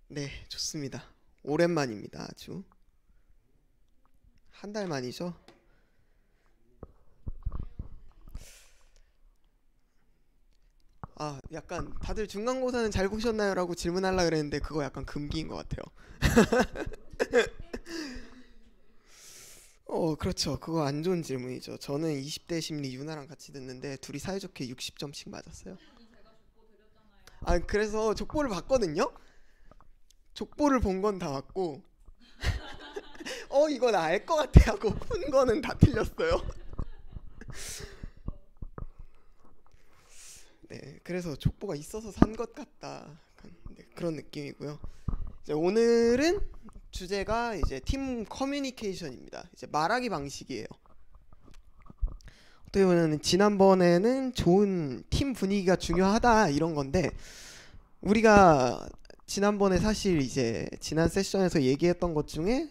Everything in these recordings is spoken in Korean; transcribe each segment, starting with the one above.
네, 좋습니다. 오랜만입니다. 아주 한 달 만이죠. 약간 다들 중간고사는 잘 보셨나요? 라고 질문하려고 그랬는데 그거 약간 금기인 것 같아요. 그렇죠. 그거 안 좋은 질문이죠. 저는 20대 심리 유나랑 같이 듣는데 둘이 사이좋게 60점씩 맞았어요. 그래서 족보를 봤거든요. 족보를 본 건 다 맞고 이거 나 알 것 같아 하고 푼 거는 다 틀렸어요. 네, 그래서 족보가 있어서 산 것 같다. 약간, 네, 그런 느낌이고요. 이제 오늘은 주제가 이제 팀 커뮤니케이션입니다. 이제 말하기 방식이에요. 어떻게 보면 지난번에는 좋은 팀 분위기가 중요하다 이런 건데 우리가 지난번에 사실 이제 지난 세션에서 얘기했던 것 중에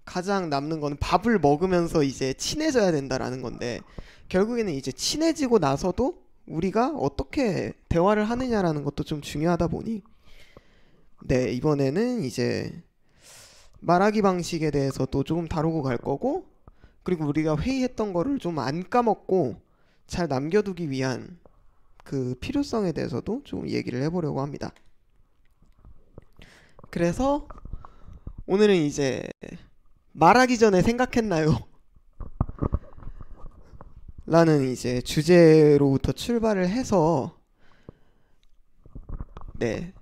가장 남는 거는 밥을 먹으면서 이제 친해져야 된다라는 건데 결국에는 이제 친해지고 나서도 우리가 어떻게 대화를 하느냐라는 것도 좀 중요하다 보니 네, 이번에는 이제 말하기 방식에 대해서 또 조금 다루고 갈 거고 그리고 우리가 회의했던 거를 좀 안 까먹고 잘 남겨두기 위한 그 필요성에 대해서도 좀 얘기를 해보려고 합니다. 그래서 오늘은 이제 말하기 전에 생각했나요? 라는 이제 주제로부터 출발을 해서 네,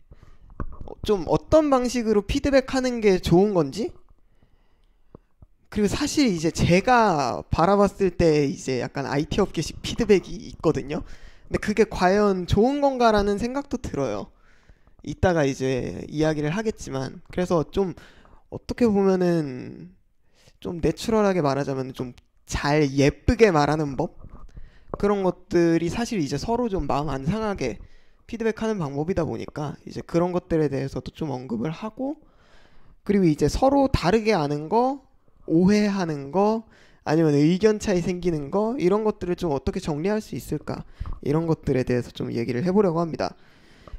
좀 어떤 방식으로 피드백하는 게 좋은 건지 그리고 사실 이제 제가 바라봤을 때 이제 약간 IT 업계식 피드백이 있거든요. 근데 그게 과연 좋은 건가라는 생각도 들어요. 이따가 이제 이야기를 하겠지만 그래서 좀 어떻게 보면은 좀 내추럴하게 말하자면 좀 잘 예쁘게 말하는 법 그런 것들이 사실 이제 서로 좀 마음 안 상하게 피드백하는 방법이다 보니까 이제 그런 것들에 대해서도 좀 언급을 하고 그리고 이제 서로 다르게 아는 거 오해하는 거 아니면 의견 차이 생기는 거 이런 것들을 좀 어떻게 정리할 수 있을까 이런 것들에 대해서 좀 얘기를 해보려고 합니다.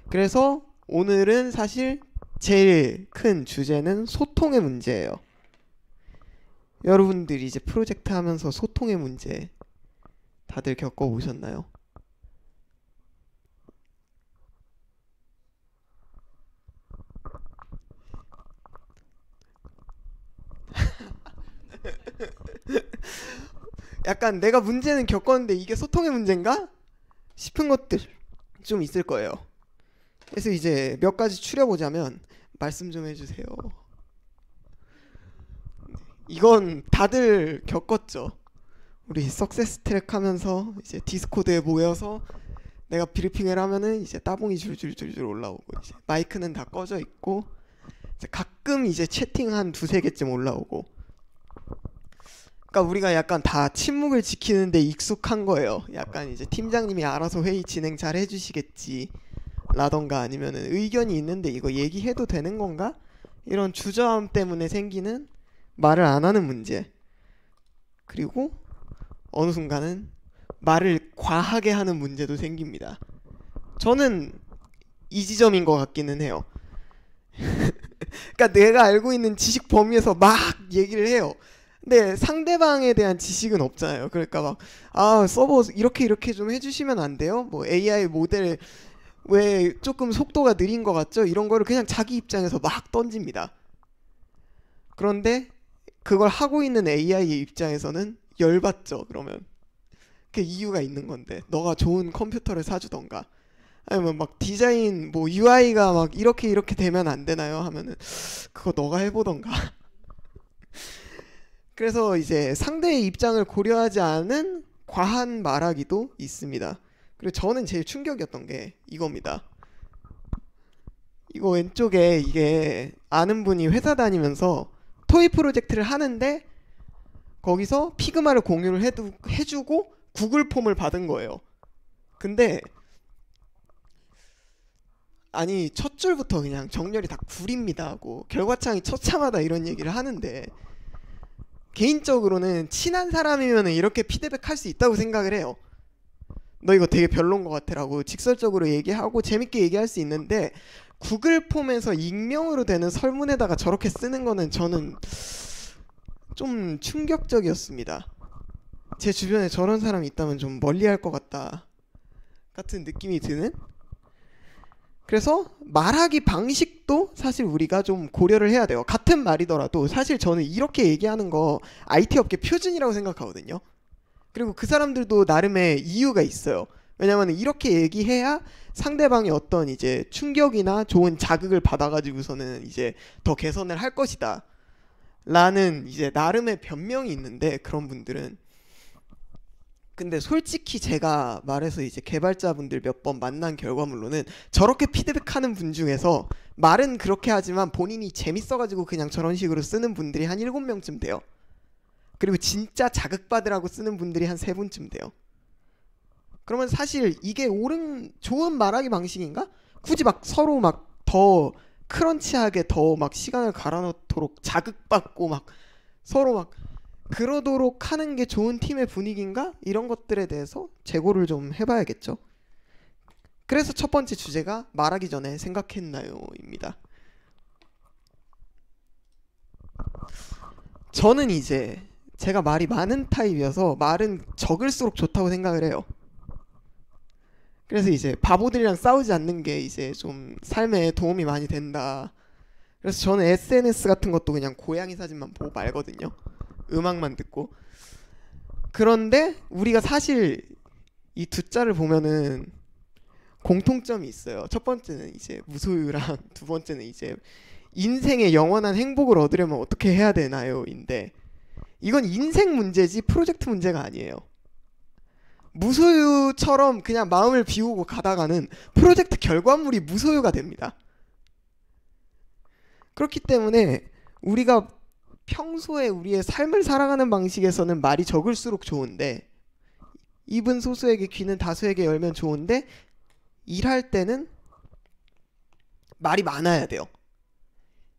그래서 오늘은 사실 제일 큰 주제는 소통의 문제예요. 여러분들이 이제 프로젝트 하면서 소통의 문제 다들 겪어보셨나요? 약간 내가 문제는 겪었는데 이게 소통의 문제인가? 싶은 것들 좀 있을 거예요. 그래서 이제 몇 가지 추려보자면 말씀 좀 해주세요. 이건 다들 겪었죠. 우리 석세스 트랙 하면서 이제 디스코드에 모여서 내가 브리핑을 하면은 이제 따봉이 줄줄줄줄 올라오고 이제 마이크는 다 꺼져 있고 이제 가끔 이제 채팅 한 두세 개쯤 올라오고 그러니까 우리가 약간 다 침묵을 지키는데 익숙한 거예요. 약간 이제 팀장님이 알아서 회의 진행 잘 해주시겠지 라던가 아니면은 의견이 있는데 이거 얘기해도 되는 건가? 이런 주저함 때문에 생기는 말을 안 하는 문제 그리고 어느 순간은 말을 과하게 하는 문제도 생깁니다. 저는 이 지점인 것 같기는 해요. 그러니까 내가 알고 있는 지식 범위에서 막 얘기를 해요. 근데 상대방에 대한 지식은 없잖아요. 그러니까 막 서버 이렇게 이렇게 좀 해주시면 안 돼요? 뭐 AI 모델 왜 조금 속도가 느린 것 같죠? 이런 거를 그냥 자기 입장에서 막 던집니다. 그런데 그걸 하고 있는 AI의 입장에서는 열받죠. 그러면 그 이유가 있는 건데 너가 좋은 컴퓨터를 사주던가 아니면 막 디자인 뭐 UI가 막 이렇게 이렇게 되면 안 되나요? 하면은 그거 너가 해보던가. 그래서 이제 상대의 입장을 고려하지 않은 과한 말하기도 있습니다. 그리고 저는 제일 충격이었던 게 이겁니다. 이거 왼쪽에 이게 아는 분이 회사 다니면서 토이 프로젝트를 하는데 거기서 피그마를 공유를 해주고 구글 폼을 받은 거예요. 근데 아니 첫 줄부터 그냥 정렬이 다 구립니다 하고 결과창이 처참하다 이런 얘기를 하는데 개인적으로는 친한 사람이면 이렇게 피드백할 수 있다고 생각을 해요. 너 이거 되게 별론 것 같아라고 직설적으로 얘기하고 재밌게 얘기할 수 있는데 구글 폼에서 익명으로 되는 설문에다가 저렇게 쓰는 거는 저는 좀 충격적이었습니다. 제 주변에 저런 사람이 있다면 좀 멀리할 것 같다 같은 느낌이 드는. 그래서 말하기 방식도 사실 우리가 좀 고려를 해야 돼요. 같은 말이더라도 사실 저는 이렇게 얘기하는 거 IT 업계 표준이라고 생각하거든요. 그리고 그 사람들도 나름의 이유가 있어요. 왜냐면 이렇게 얘기해야 상대방이 어떤 이제 충격이나 좋은 자극을 받아가지고서는 이제 더 개선을 할 것이다 라는 이제 나름의 변명이 있는데, 그런 분들은. 근데 솔직히 제가 말해서 이제 개발자분들 몇 번 만난 결과물로는 저렇게 피드백하는 분 중에서 말은 그렇게 하지만 본인이 재밌어가지고 그냥 저런 식으로 쓰는 분들이 한 7명쯤 돼요. 그리고 진짜 자극받으라고 쓰는 분들이 한 3분쯤 돼요. 그러면 사실 이게 옳은 좋은 말하기 방식인가? 굳이 막 서로 막 더 크런치하게 더 막 시간을 갈아넣도록 자극받고 막 서로 막 그러도록 하는 게 좋은 팀의 분위기인가? 이런 것들에 대해서 재고를 좀 해봐야겠죠. 그래서 첫 번째 주제가 말하기 전에 생각했나요? 입니다. 저는 이제 제가 말이 많은 타입이어서 말은 적을수록 좋다고 생각을 해요. 그래서 이제 바보들이랑 싸우지 않는 게 이제 좀 삶에 도움이 많이 된다. 그래서 저는 SNS 같은 것도 그냥 고양이 사진만 보고 말거든요. 음악만 듣고. 그런데 우리가 사실 이 두 짤을 보면은 공통점이 있어요. 첫 번째는 이제 무소유랑 두 번째는 이제 인생의 영원한 행복을 얻으려면 어떻게 해야 되나요? 인데 이건 인생 문제지 프로젝트 문제가 아니에요. 무소유처럼 그냥 마음을 비우고 가다가는 프로젝트 결과물이 무소유가 됩니다. 그렇기 때문에 우리가 평소에 우리의 삶을 살아가는 방식에서는 말이 적을수록 좋은데, 입은 소수에게 귀는 다수에게 열면 좋은데, 일할 때는 말이 많아야 돼요.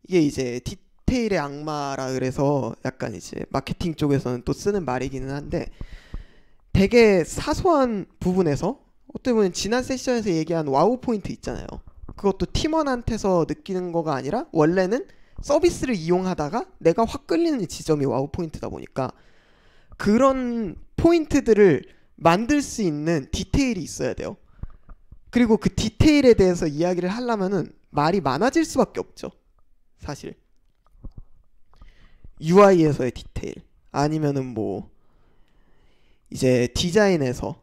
이게 이제 디테일의 악마라 그래서 약간 이제 마케팅 쪽에서는 또 쓰는 말이기는 한데, 되게 사소한 부분에서 어떻게 보면 지난 세션에서 얘기한 와우 포인트 있잖아요. 그것도 팀원한테서 느끼는 거가 아니라 원래는 서비스를 이용하다가 내가 확 끌리는 지점이 와우 포인트다 보니까 그런 포인트들을 만들 수 있는 디테일이 있어야 돼요. 그리고 그 디테일에 대해서 이야기를 하려면은 말이 많아질 수밖에 없죠. 사실 UI에서의 디테일 아니면은 뭐 이제 디자인에서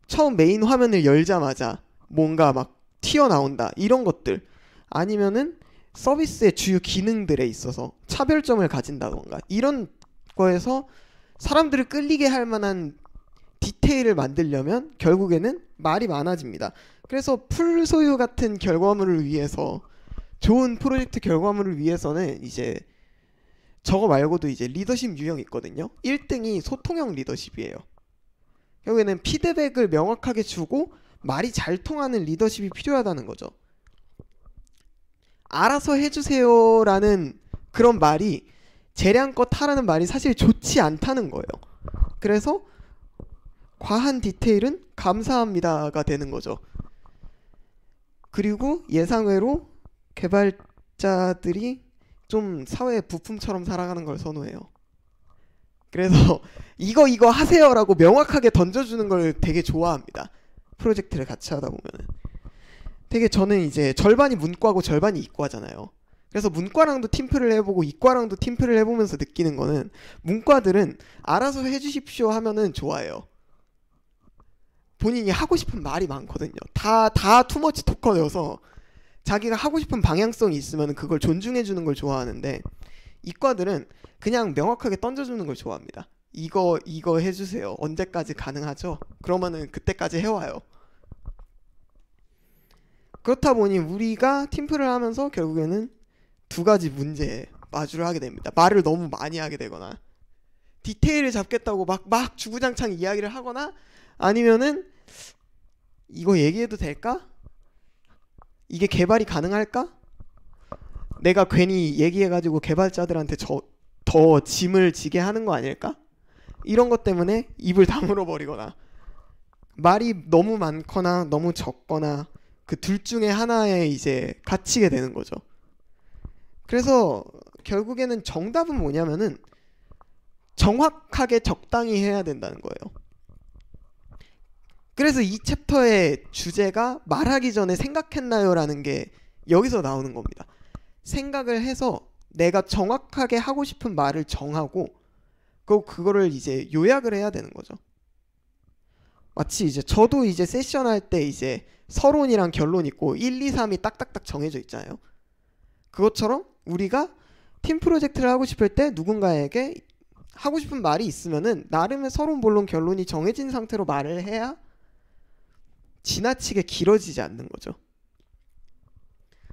처음 메인 화면을 열자마자 뭔가 막 튀어나온다 이런 것들, 아니면은 서비스의 주요 기능들에 있어서 차별점을 가진다던가 이런 거에서 사람들을 끌리게 할 만한 디테일을 만들려면 결국에는 말이 많아집니다. 그래서 풀소유 같은 결과물을 위해서, 좋은 프로젝트 결과물을 위해서는 이제 저거 말고도 이제 리더십 유형이 있거든요. 1등이 소통형 리더십이에요. 결국에는 피드백을 명확하게 주고 말이 잘 통하는 리더십이 필요하다는 거죠. 알아서 해주세요 라는 그런 말이, 재량껏 하라는 말이 사실 좋지 않다는 거예요. 그래서 과한 디테일은 감사합니다가 되는 거죠. 그리고 예상외로 개발자들이 좀 사회 부품처럼 살아가는 걸 선호해요. 그래서 이거 하세요라고 명확하게 던져주는 걸 되게 좋아합니다. 프로젝트를 같이 하다 보면은 되게, 저는 이제 절반이 문과고 절반이 이과잖아요. 그래서 문과랑도 팀플을 해보고 이과랑도 팀플을 해보면서 느끼는 거는, 문과들은 알아서 해주십시오 하면은 좋아해요. 본인이 하고 싶은 말이 많거든요. 다 투머치 토커여서 자기가 하고 싶은 방향성이 있으면 그걸 존중해주는 걸 좋아하는데, 이과들은 그냥 명확하게 던져주는 걸 좋아합니다. 이거 해주세요. 언제까지 가능하죠? 그러면은 그때까지 해와요. 그렇다 보니 우리가 팀플을 하면서 결국에는 두 가지 문제에 마주를 하게 됩니다. 말을 너무 많이 하게 되거나, 디테일을 잡겠다고 막 주구장창 이야기를 하거나, 아니면은 이거 얘기해도 될까? 이게 개발이 가능할까? 내가 괜히 얘기해가지고 개발자들한테 더 짐을 지게 하는 거 아닐까? 이런 것 때문에 입을 다물어 버리거나, 말이 너무 많거나 너무 적거나, 그 둘 중에 하나에 이제 갇히게 되는 거죠. 그래서 결국에는 정답은 뭐냐면은 정확하게 적당히 해야 된다는 거예요. 그래서 이 챕터의 주제가 말하기 전에 생각했나요? 라는 게 여기서 나오는 겁니다. 생각을 해서 내가 정확하게 하고 싶은 말을 정하고 그거를 이제 요약을 해야 되는 거죠. 마치 이제 저도 이제 세션 할 때 이제 서론이랑 결론 있고 1, 2, 3이 딱딱딱 정해져 있잖아요. 그것처럼 우리가 팀 프로젝트를 하고 싶을 때 누군가에게 하고 싶은 말이 있으면은 나름의 서론, 본론, 결론이 정해진 상태로 말을 해야 지나치게 길어지지 않는 거죠.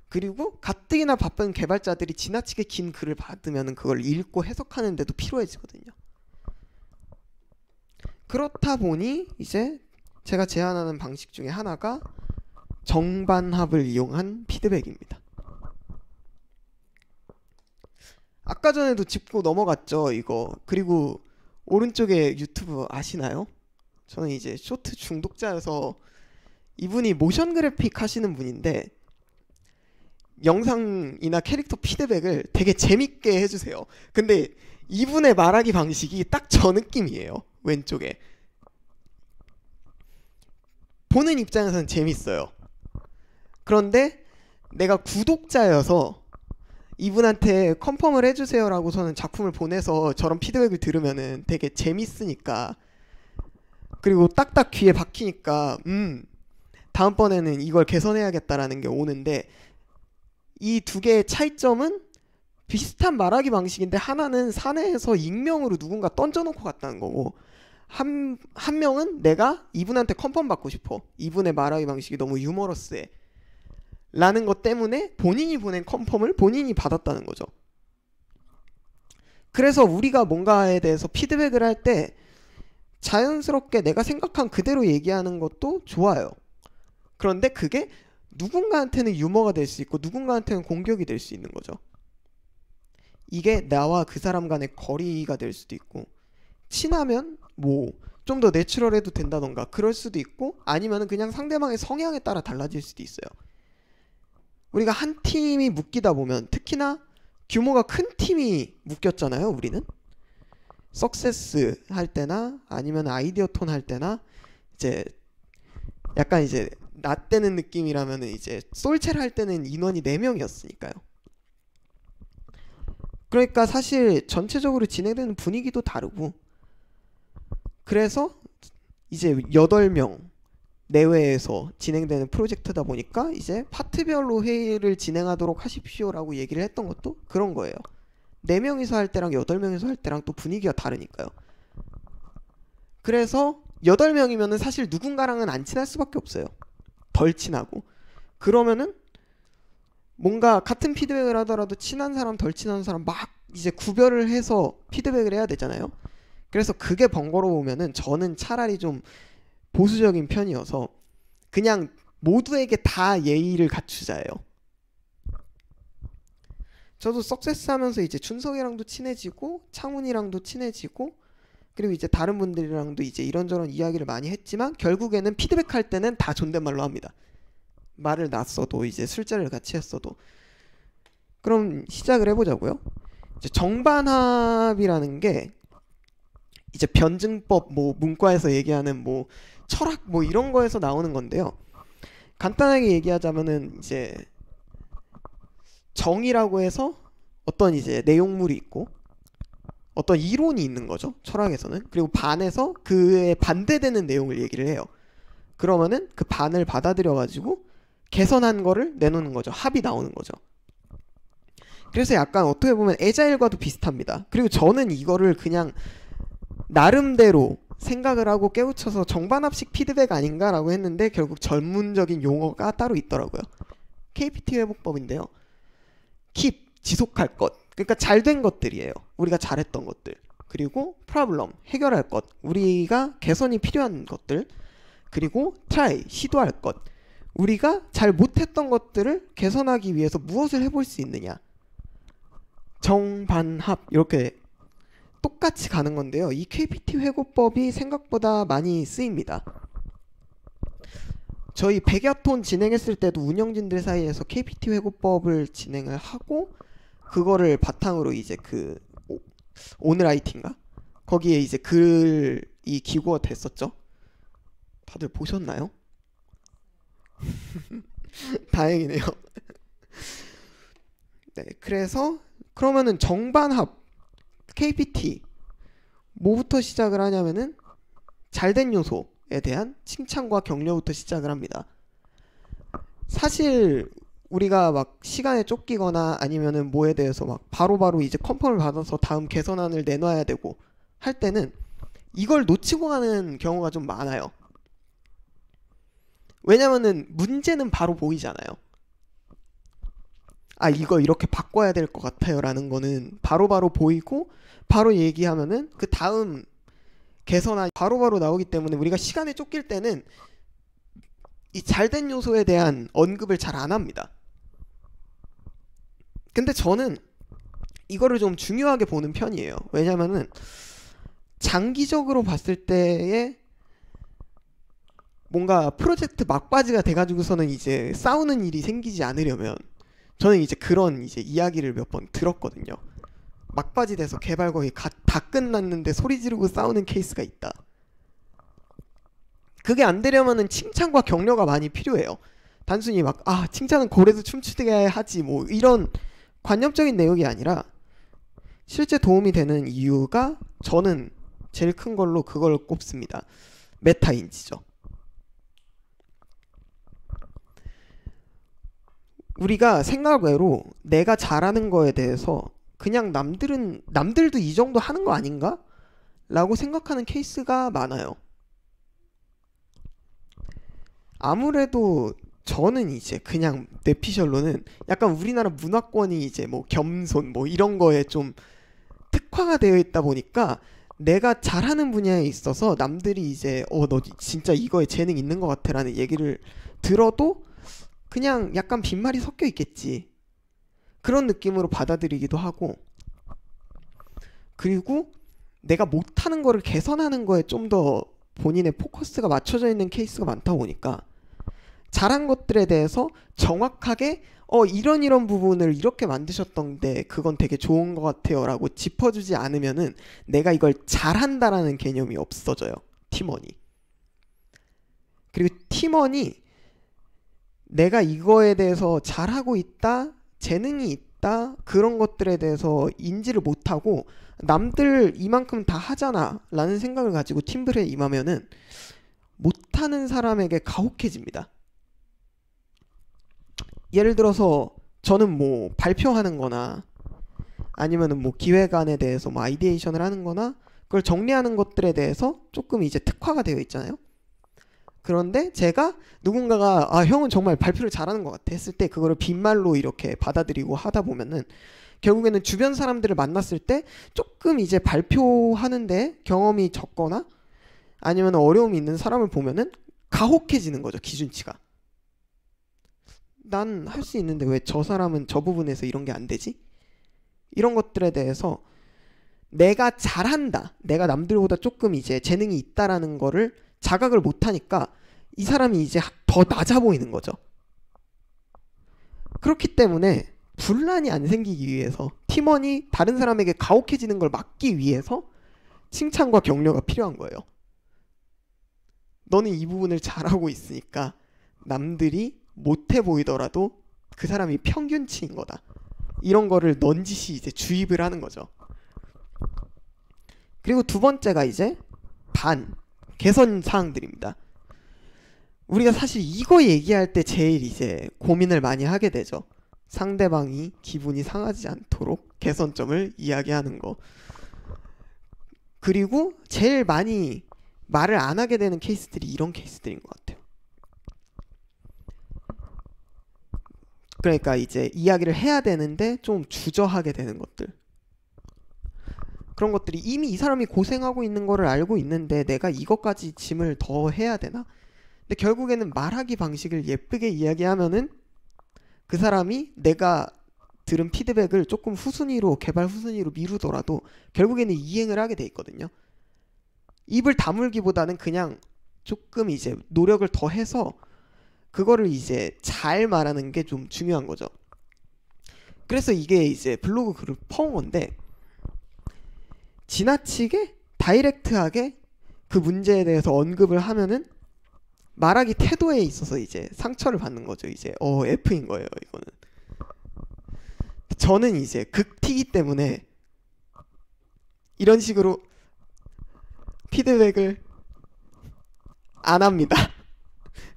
그리고 가뜩이나 바쁜 개발자들이 지나치게 긴 글을 받으면 그걸 읽고 해석하는 데도 피로해지거든요. 그렇다 보니 이제 제가 제안하는 방식 중에 하나가 정반합을 이용한 피드백입니다. 아까 전에도 짚고 넘어갔죠, 이거. 그리고 오른쪽에 유튜브 아시나요? 저는 이제 쇼트 중독자여서 이분이 모션 그래픽 하시는 분인데 영상이나 캐릭터 피드백을 되게 재밌게 해주세요. 근데 이분의 말하기 방식이 딱 저 느낌이에요. 왼쪽에 보는 입장에서는 재밌어요. 그런데 내가 구독자여서 이분한테 컨펌을 해주세요 라고 저는 작품을 보내서 저런 피드백을 들으면은 되게 재밌으니까, 그리고 딱딱 귀에 박히니까 다음번에는 이걸 개선해야겠다라는 게 오는데, 이 두 개의 차이점은 비슷한 말하기 방식인데 하나는 사내에서 익명으로 누군가 던져놓고 갔다는 거고, 한 명은 내가 이분한테 컨펌 받고 싶어, 이분의 말하기 방식이 너무 유머러스해 라는 것 때문에 본인이 보낸 컨펌을 본인이 받았다는 거죠. 그래서 우리가 뭔가에 대해서 피드백을 할 때 자연스럽게 내가 생각한 그대로 얘기하는 것도 좋아요. 그런데 그게 누군가한테는 유머가 될 수 있고 누군가한테는 공격이 될 수 있는 거죠. 이게 나와 그 사람 간의 거리가 될 수도 있고, 친하면 뭐 좀 더 내추럴해도 된다던가 그럴 수도 있고, 아니면은 그냥 상대방의 성향에 따라 달라질 수도 있어요. 우리가 한 팀이 묶이다 보면, 특히나 규모가 큰 팀이 묶였잖아요. 우리는 석세스 할 때나 아니면 아이디어 톤 할 때나 이제 약간 이제 낮대는 느낌이라면 이제 솔체를 할 때는 인원이 4명이었으니까요. 그러니까 사실 전체적으로 진행되는 분위기도 다르고, 그래서 이제 8명 내외에서 진행되는 프로젝트다 보니까 이제 파트별로 회의를 진행하도록 하십시오라고 얘기를 했던 것도 그런 거예요. 4명이서 할 때랑 8명이서 할 때랑 또 분위기가 다르니까요. 그래서 8명이면은 사실 누군가랑은 안 친할 수밖에 없어요. 덜 친하고. 그러면은 뭔가 같은 피드백을 하더라도 친한 사람 덜 친한 사람 막 이제 구별을 해서 피드백을 해야 되잖아요. 그래서 그게 번거로우면은 저는 차라리 좀 보수적인 편이어서 그냥 모두에게 다 예의를 갖추자예요. 저도 석세스 하면서 이제 준석이랑도 친해지고 창훈이랑도 친해지고, 그리고 이제 다른 분들이랑도 이제 이런저런 이야기를 많이 했지만 결국에는 피드백할 때는 다 존댓말로 합니다. 말을 놨어도 이제 술자리를 같이 했어도. 그럼 시작을 해보자고요. 이제 정반합이라는 게 이제 변증법, 뭐 문과에서 얘기하는 뭐 철학 뭐 이런 거에서 나오는 건데요. 간단하게 얘기하자면은 이제 정이라고 해서 어떤 이제 내용물이 있고 어떤 이론이 있는 거죠, 철학에서는. 그리고 반에서 그에 반대되는 내용을 얘기를 해요. 그러면은 그 반을 받아들여 가지고 개선한 거를 내놓는 거죠. 합이 나오는 거죠. 그래서 약간 어떻게 보면 애자일과도 비슷합니다. 그리고 저는 이거를 그냥 나름대로 생각을 하고 깨우쳐서 정반합식 피드백 아닌가라고 했는데 결국 전문적인 용어가 따로 있더라고요. KPT 회복법인데요. keep, 지속할 것, 그러니까 잘된 것들이에요. 우리가 잘했던 것들. 그리고 problem, 해결할 것, 우리가 개선이 필요한 것들. 그리고 try, 시도할 것, 우리가 잘 못했던 것들을 개선하기 위해서 무엇을 해볼 수 있느냐. 정반합, 이렇게 똑같이 가는 건데요. 이 KPT 회고법이 생각보다 많이 쓰입니다. 저희 백야톤 진행했을 때도 운영진들 사이에서 KPT 회고법을 진행을 하고 그거를 바탕으로 이제 그 오늘 IT인가? 거기에 이제 글이 기고가 됐었죠. 다들 보셨나요? 다행이네요. 네, 그래서 그러면은 정반합 KPT 뭐부터 시작을 하냐면은 잘된 요소에 대한 칭찬과 격려부터 시작을 합니다. 사실 우리가 막 시간에 쫓기거나 아니면은 뭐에 대해서 막 바로바로 이제 컨펌을 받아서 다음 개선안을 내놔야 되고 할 때는 이걸 놓치고 가는 경우가 좀 많아요. 왜냐면은 문제는 바로 보이잖아요. 아, 이거 이렇게 바꿔야 될 것 같아요 라는 거는 바로바로 보이고 바로 얘기하면은 그 다음 개선안이 바로바로 나오기 때문에 우리가 시간에 쫓길 때는 이 잘된 요소에 대한 언급을 잘 안 합니다. 근데 저는 이거를 좀 중요하게 보는 편이에요. 왜냐면은 장기적으로 봤을 때에 뭔가 프로젝트 막바지가 돼가지고서는 이제 싸우는 일이 생기지 않으려면 저는 이제 그런 이제 이야기를 몇 번 들었거든요. 막바지 돼서 개발 거의 다 끝났는데 소리 지르고 싸우는 케이스가 있다. 그게 안 되려면은 칭찬과 격려가 많이 필요해요. 단순히 막 칭찬은 고래도 춤추게 하지 뭐 이런 관념적인 내용이 아니라 실제 도움이 되는 이유가 저는 제일 큰 걸로 그걸 꼽습니다. 메타인지죠. 우리가 생각 외로 내가 잘하는 거에 대해서 그냥 남들도 이 정도 하는 거 아닌가? 라고 생각하는 케이스가 많아요. 아무래도 저는 이제 그냥 뇌피셜로는 약간 우리나라 문화권이 이제 뭐 겸손 뭐 이런 거에 좀 특화가 되어 있다 보니까 내가 잘하는 분야에 있어서 남들이 이제 너 진짜 이거에 재능 있는 것 같아 라는 얘기를 들어도 그냥 약간 빈말이 섞여 있겠지. 그런 느낌으로 받아들이기도 하고, 그리고 내가 못하는 거를 개선하는 거에 좀 더 본인의 포커스가 맞춰져 있는 케이스가 많다 보니까 잘한 것들에 대해서 정확하게 이런 부분을 이렇게 만드셨던데 그건 되게 좋은 것 같아요 라고 짚어주지 않으면은 내가 이걸 잘한다라는 개념이 없어져요. 팀원이. 그리고 팀원이 내가 이거에 대해서 잘하고 있다, 재능이 있다, 그런 것들에 대해서 인지를 못하고 남들 이만큼 다 하잖아 라는 생각을 가지고 팀플에 임하면은 못하는 사람에게 가혹해집니다. 예를 들어서 저는 뭐 발표하는 거나 아니면은 뭐 기획안에 대해서 뭐 아이디에이션을 하는 거나 그걸 정리하는 것들에 대해서 조금 이제 특화가 되어 있잖아요. 그런데 제가 누군가가 형은 정말 발표를 잘하는 것 같아 했을 때 그거를 빈말로 이렇게 받아들이고 하다 보면은 결국에는 주변 사람들을 만났을 때 조금 이제 발표하는데 경험이 적거나 아니면 어려움이 있는 사람을 보면은 가혹해지는 거죠. 기준치가. 난 할 수 있는데 왜 저 사람은 저 부분에서 이런 게 안 되지? 이런 것들에 대해서 내가 잘한다, 내가 남들보다 조금 이제 재능이 있다라는 거를 자각을 못하니까 이 사람이 이제 더 낮아 보이는 거죠. 그렇기 때문에 분란이 안 생기기 위해서 팀원이 다른 사람에게 가혹해지는 걸 막기 위해서 칭찬과 격려가 필요한 거예요. 너는 이 부분을 잘하고 있으니까 남들이 못해 보이더라도 그 사람이 평균치인 거다. 이런 거를 넌지시 이제 주입을 하는 거죠. 그리고 두 번째가 이제 개선 사항들입니다. 우리가 사실 이거 얘기할 때 제일 이제 고민을 많이 하게 되죠. 상대방이 기분이 상하지 않도록 개선점을 이야기하는 거. 그리고 제일 많이 말을 안 하게 되는 케이스들이 이런 케이스들인 것 같아요. 그러니까 이제 이야기를 해야 되는데 좀 주저하게 되는 것들. 그런 것들이 이미 이 사람이 고생하고 있는 거를 알고 있는데 내가 이것까지 짐을 더 해야 되나? 근데 결국에는 말하기 방식을 예쁘게 이야기하면은 그 사람이 내가 들은 피드백을 조금 개발 후순위로 미루더라도 결국에는 이행을 하게 돼 있거든요. 입을 다물기보다는 그냥 조금 이제 노력을 더 해서 그거를 이제 잘 말하는 게 좀 중요한 거죠. 그래서 이게 이제 블로그 글을 퍼온 건데, 지나치게 다이렉트하게 그 문제에 대해서 언급을 하면은 말하기 태도에 있어서 이제 상처를 받는 거죠. 이제 F인 거예요, 이거는. 저는 이제 극티기 때문에 이런 식으로 피드백을 안 합니다.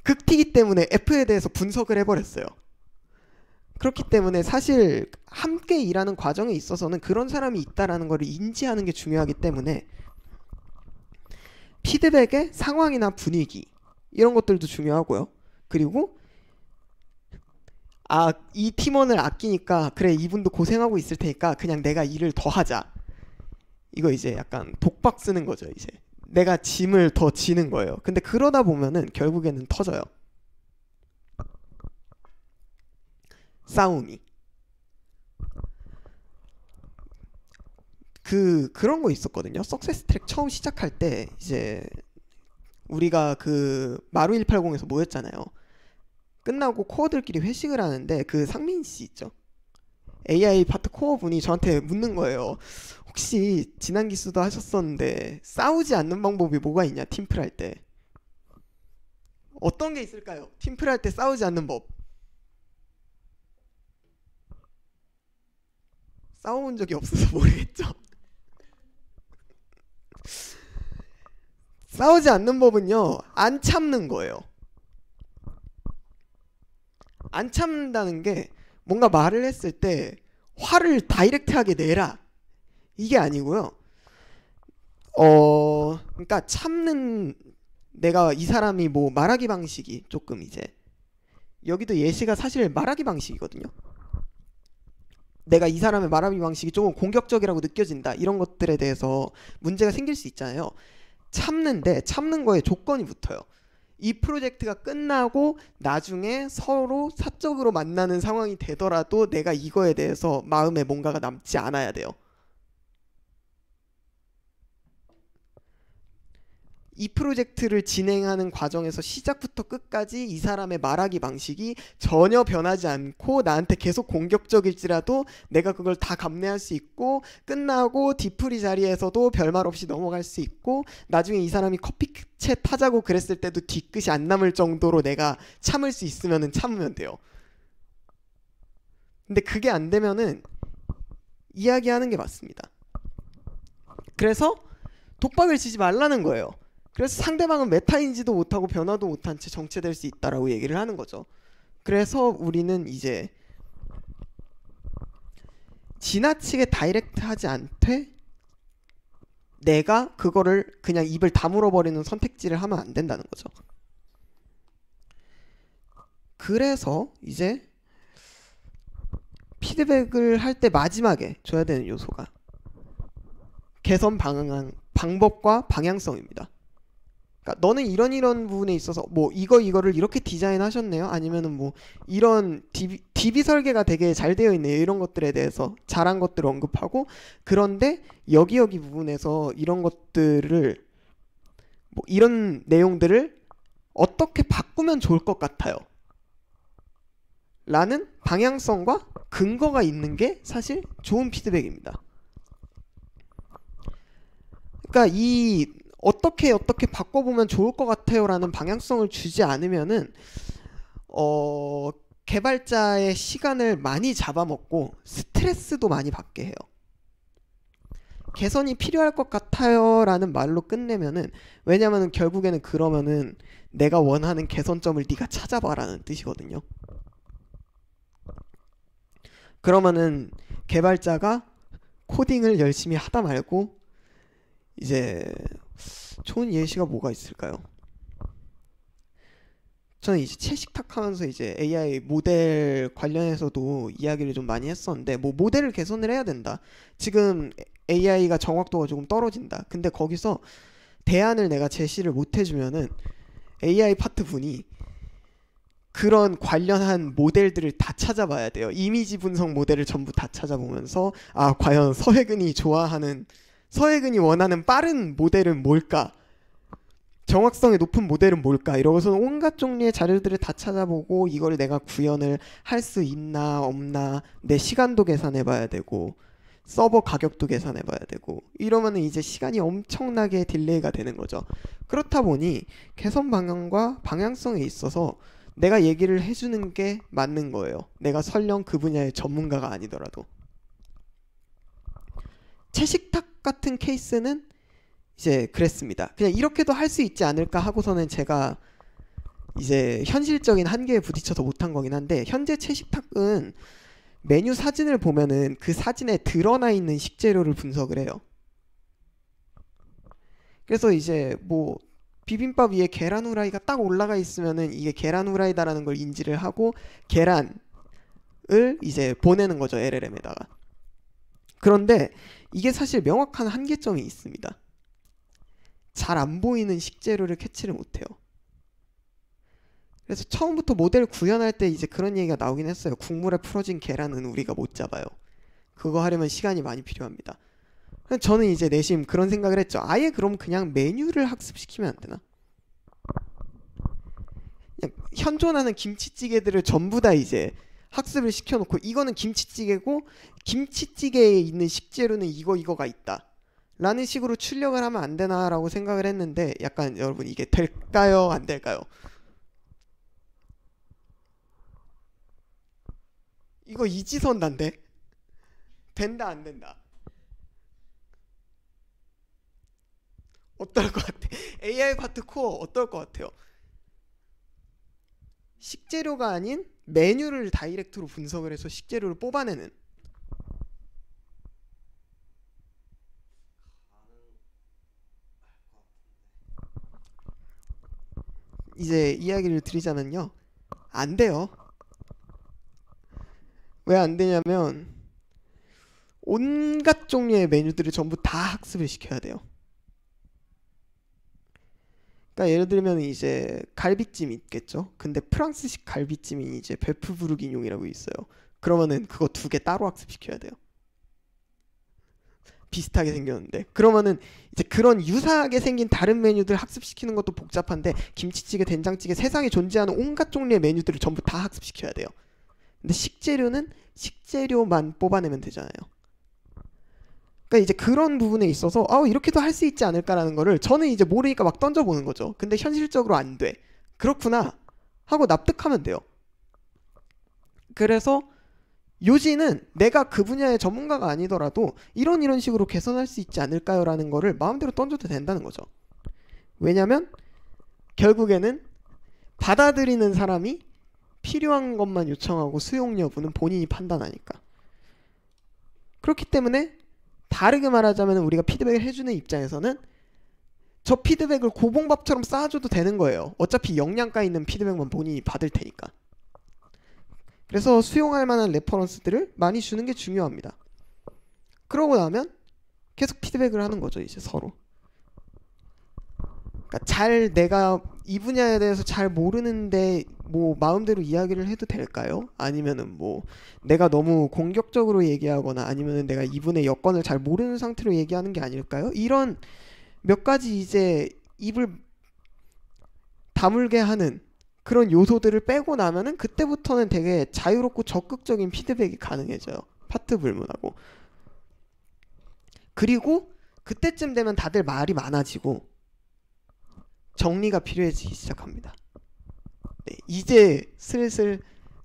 극티기 때문에 F에 대해서 분석을 해버렸어요. 그렇기 때문에 사실 함께 일하는 과정에 있어서는 그런 사람이 있다라는 걸 인지하는 게 중요하기 때문에 피드백의 상황이나 분위기 이런 것들도 중요하고요. 그리고 이 팀원을 아끼니까 그래 이분도 고생하고 있을 테니까 그냥 내가 일을 더 하자. 이거 이제 약간 독박 쓰는 거죠. 이제 내가 짐을 더 지는 거예요. 근데 그러다 보면은 결국에는 터져요. 싸움이. 그런 거 있었거든요. 석세스 트랙 처음 시작할 때 이제 우리가 그 마루 180에서 모였잖아요. 끝나고 코어들끼리 회식을 하는데 그 상민 씨 있죠. AI 파트 코어 분이 저한테 묻는 거예요. 혹시 지난 기수도 하셨었는데 싸우지 않는 방법이 뭐가 있냐, 팀플 할 때. 어떤 게 있을까요? 팀플 할 때 싸우지 않는 법. 싸워본 적이 없어서 모르겠죠. 싸우지 않는 법은요, 안 참는 거예요. 안 참는다는 게 뭔가 말을 했을 때 화를 다이렉트하게 내라 이게 아니고요. 그러니까 참는, 내가 이 사람이 뭐 말하기 방식이 조금 이제 여기도 예시가 사실 말하기 방식이거든요. 내가 이 사람의 말하기 방식이 조금 공격적이라고 느껴진다, 이런 것들에 대해서 문제가 생길 수 있잖아요. 참는데 참는 거에 조건이 붙어요. 이 프로젝트가 끝나고 나중에 서로 사적으로 만나는 상황이 되더라도 내가 이거에 대해서 마음에 뭔가가 남지 않아야 돼요. 이 프로젝트를 진행하는 과정에서 시작부터 끝까지 이 사람의 말하기 방식이 전혀 변하지 않고 나한테 계속 공격적일지라도 내가 그걸 다 감내할 수 있고, 끝나고 디프리 자리에서도 별말 없이 넘어갈 수 있고, 나중에 이 사람이 커피챗 하자고 그랬을 때도 뒤끝이 안 남을 정도로 내가 참을 수 있으면 참으면 돼요. 근데 그게 안 되면은 이야기하는 게 맞습니다. 그래서 독박을 치지 말라는 거예요. 그래서 상대방은 메타인지도 못하고 변화도 못한 채 정체될 수 있다라고 얘기를 하는 거죠. 그래서 우리는 이제 지나치게 다이렉트하지 않되 내가 그거를 그냥 입을 다물어 버리는 선택지를 하면 안 된다는 거죠. 그래서 이제 피드백을 할 때 마지막에 줘야 되는 요소가 개선 방법과 방향성입니다. 그러니까 너는 이런 부분에 있어서 뭐 이거를 이렇게 디자인하셨네요. 아니면은 뭐 이런 DB 설계가 되게 잘 되어 있네요. 이런 것들에 대해서 잘한 것들을 언급하고, 그런데 여기 부분에서 이런 것들을 뭐 이런 내용들을 어떻게 바꾸면 좋을 것 같아요. 라는 방향성과 근거가 있는 게 사실 좋은 피드백입니다. 그러니까 이 어떻게 바꿔보면 좋을 것 같아요 라는 방향성을 주지 않으면은 개발자의 시간을 많이 잡아먹고 스트레스도 많이 받게 해요. 개선이 필요할 것 같아요 라는 말로 끝내면은, 왜냐면은 결국에는 그러면은 내가 원하는 개선점을 네가 찾아봐 라는 뜻이거든요. 그러면은 개발자가 코딩을 열심히 하다 말고 이제 좋은 예시가 뭐가 있을까요? 저는 이제 채식탁 하면서 이제 AI 모델 관련해서도 이야기를 좀 많이 했었는데, 뭐 모델을 개선을 해야 된다. 지금 AI가 정확도가 조금 떨어진다. 근데 거기서 대안을 내가 제시를 못 해주면은 AI 파트 분이 그런 관련한 모델들을 다 찾아봐야 돼요. 이미지 분석 모델을 전부 다 찾아보면서 과연 서혜근이 원하는 빠른 모델은 뭘까? 정확성이 높은 모델은 뭘까? 이러고서는 온갖 종류의 자료들을 다 찾아보고 이걸 내가 구현을 할 수 있나 없나 내 시간도 계산해 봐야 되고 서버 가격도 계산해 봐야 되고 이러면은 이제 시간이 엄청나게 딜레이가 되는 거죠. 그렇다 보니 개선 방향과 방향성에 있어서 내가 얘기를 해주는 게 맞는 거예요. 내가 설령 그 분야의 전문가가 아니더라도. 채식탁 같은 케이스는 이제 그랬습니다. 그냥 이렇게도 할 수 있지 않을까 하고서는 제가 이제 현실적인 한계에 부딪혀서 못한 거긴 한데, 현재 채식탁은 메뉴 사진을 보면은 그 사진에 드러나 있는 식재료를 분석을 해요. 그래서 이제 뭐 비빔밥 위에 계란 후라이가 딱 올라가 있으면은 이게 계란 후라이다라는 걸 인지를 하고 계란을 이제 보내는 거죠, LLM에다가. 그런데 이게 사실 명확한 한계점이 있습니다. 잘 안 보이는 식재료를 캐치를 못해요. 그래서 처음부터 모델 구현할 때 이제 그런 얘기가 나오긴 했어요. 국물에 풀어진 계란은 우리가 못 잡아요. 그거 하려면 시간이 많이 필요합니다. 저는 이제 내심 그런 생각을 했죠. 아예 그럼 그냥 메뉴를 학습시키면 안 되나? 그냥 현존하는 김치찌개들을 전부 다 이제 학습을 시켜놓고 이거는 김치찌개고 김치찌개에 있는 식재료는 이거가 있다 라는 식으로 출력을 하면 안 되나라고 생각을 했는데, 약간 여러분 이게 될까요? 안 될까요? 이거 이지선단데? 된다 안 된다? 어떨 것 같아? AI 파트 코어 어떨 것 같아요? 식재료가 아닌 메뉴를 다이렉트로 분석을 해서 식재료를 뽑아내는. 이제 이야기를 드리자면요, 안 돼요. 왜 안 되냐면 온갖 종류의 메뉴들을 전부 다 학습을 시켜야 돼요. 그러니까 예를 들면 이제 갈비찜이 있겠죠. 근데 프랑스식 갈비찜이 이제 베프 부르기뇽이라고 있어요. 그러면은 그거 두 개 따로 학습시켜야 돼요. 비슷하게 생겼는데. 그러면은 이제 그런 유사하게 생긴 다른 메뉴들 학습시키는 것도 복잡한데, 김치찌개, 된장찌개, 세상에 존재하는 온갖 종류의 메뉴들을 전부 다 학습시켜야 돼요. 근데 식재료는 식재료만 뽑아내면 되잖아요. 그러니까 이제 그런 부분에 있어서 이렇게도 할 수 있지 않을까라는 거를 저는 이제 모르니까 막 던져보는 거죠. 근데 현실적으로 안 돼. 그렇구나 하고 납득하면 돼요. 그래서 요지는 내가 그 분야의 전문가가 아니더라도 이런 식으로 개선할 수 있지 않을까요? 라는 거를 마음대로 던져도 된다는 거죠. 왜냐면 결국에는 받아들이는 사람이 필요한 것만 요청하고 수용 여부는 본인이 판단하니까. 그렇기 때문에 다르게 말하자면 우리가 피드백을 해주는 입장에서는 저 피드백을 고봉밥처럼 쌓아줘도 되는 거예요. 어차피 영양가 있는 피드백만 본인이 받을 테니까. 그래서 수용할 만한 레퍼런스들을 많이 주는 게 중요합니다. 그러고 나면 계속 피드백을 하는 거죠, 이제 서로. 그러니까 내가 이 분야에 대해서 잘 모르는데 뭐 마음대로 이야기를 해도 될까요? 아니면은 뭐 내가 너무 공격적으로 얘기하거나 아니면은 내가 이분의 여건을 잘 모르는 상태로 얘기하는 게 아닐까요? 이런 몇 가지 이제 입을 다물게 하는 그런 요소들을 빼고 나면은 그때부터는 되게 자유롭고 적극적인 피드백이 가능해져요. 파트 불문하고. 그리고 그때쯤 되면 다들 말이 많아지고 정리가 필요해지기 시작합니다. 네, 이제 슬슬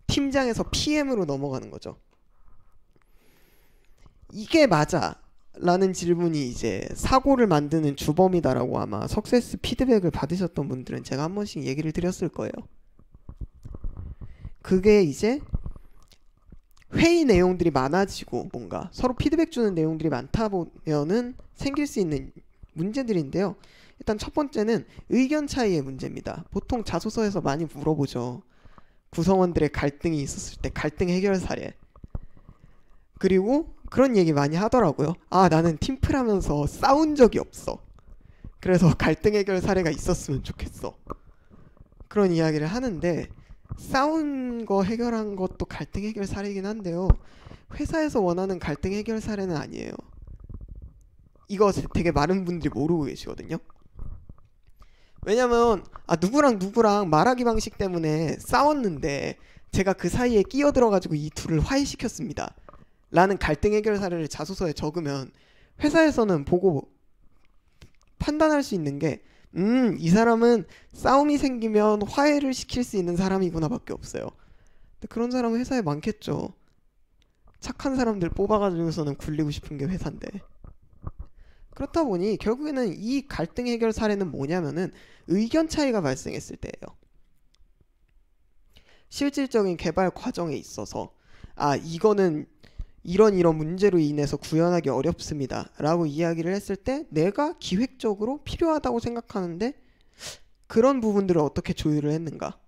팀장에서 PM으로 넘어가는 거죠. 이게 맞아? 라는 질문이 이제 사고를 만드는 주범이다라고 아마 석세스 피드백을 받으셨던 분들은 제가 한 번씩 얘기를 드렸을 거예요. 그게 이제 회의 내용들이 많아지고 뭔가 서로 피드백 주는 내용들이 많다 보면은 생길 수 있는 문제들인데요. 일단 첫 번째는 의견 차이의 문제입니다. 보통 자소서에서 많이 물어보죠. 구성원들의 갈등이 있었을 때 갈등 해결 사례. 그리고 그런 얘기 많이 하더라고요. 나는 팀플하면서 싸운 적이 없어. 그래서 갈등 해결 사례가 있었으면 좋겠어. 그런 이야기를 하는데, 싸운 거 해결한 것도 갈등 해결 사례이긴 한데요. 회사에서 원하는 갈등 해결 사례는 아니에요. 이거 되게 많은 분들이 모르고 계시거든요. 왜냐면 누구랑 누구랑 말하기 방식 때문에 싸웠는데 제가 그 사이에 끼어들어가지고 이 둘을 화해시켰습니다 라는 갈등 해결 사례를 자소서에 적으면 회사에서는 보고 판단할 수 있는 게 이 사람은 싸움이 생기면 화해를 시킬 수 있는 사람이구나 밖에 없어요. 근데 그런 사람은 회사에 많겠죠. 착한 사람들 뽑아가지고서는 굴리고 싶은 게 회사인데. 그렇다 보니 결국에는 이 갈등 해결 사례는 뭐냐면은 의견 차이가 발생했을 때예요. 실질적인 개발 과정에 있어서 이거는 이런 문제로 인해서 구현하기 어렵습니다 라고 이야기를 했을 때 내가 기획적으로 필요하다고 생각하는데 그런 부분들을 어떻게 조율을 했는가.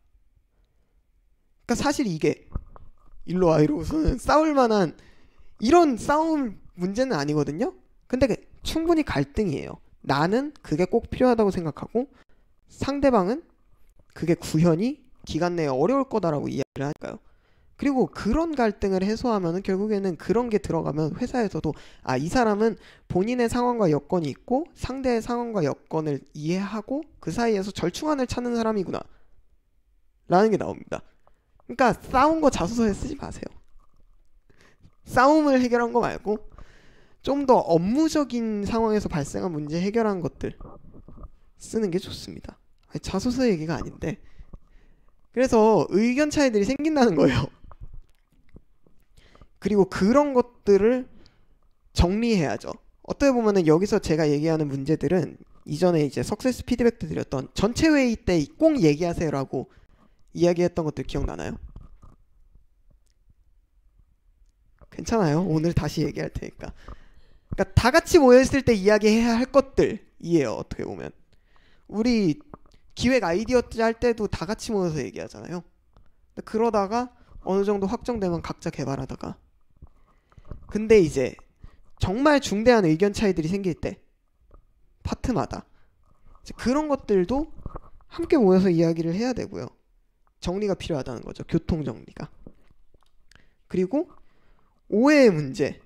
그러니까 사실 이게 일로 와 이러고서는 싸울 만한 이런 싸움 문제는 아니거든요. 근데 충분히 갈등이에요. 나는 그게 꼭 필요하다고 생각하고 상대방은 그게 구현이 기간 내에 어려울 거다라고 이야기를 하니까요. 그리고 그런 갈등을 해소하면은 결국에는 그런 게 들어가면 회사에서도 이 사람은 본인의 상황과 여건이 있고 상대의 상황과 여건을 이해하고 그 사이에서 절충안을 찾는 사람이구나 라는 게 나옵니다. 그러니까 싸운 거 자소서에 쓰지 마세요. 싸움을 해결한 거 말고 좀 더 업무적인 상황에서 발생한 문제 해결한 것들 쓰는 게 좋습니다. 자소서 얘기가 아닌데. 그래서 의견 차이들이 생긴다는 거예요. 그리고 그런 것들을 정리해야죠. 어떻게 보면은 여기서 제가 얘기하는 문제들은 이전에 이제 석세스 피드백 때 드렸던 전체 회의 때 꼭 얘기하세요라고 이야기했던 것들 기억나나요? 괜찮아요. 오늘 다시 얘기할 테니까. 그러니까 다 같이 모였을 때 이야기해야 할 것들이에요. 어떻게 보면 우리 기획 아이디어 짤 때도 다 같이 모여서 얘기하잖아요. 그러다가 어느 정도 확정되면 각자 개발하다가 근데 이제 정말 중대한 의견 차이들이 생길 때 파트마다 이제 그런 것들도 함께 모여서 이야기를 해야 되고요. 정리가 필요하다는 거죠. 교통 정리가. 그리고 오해의 문제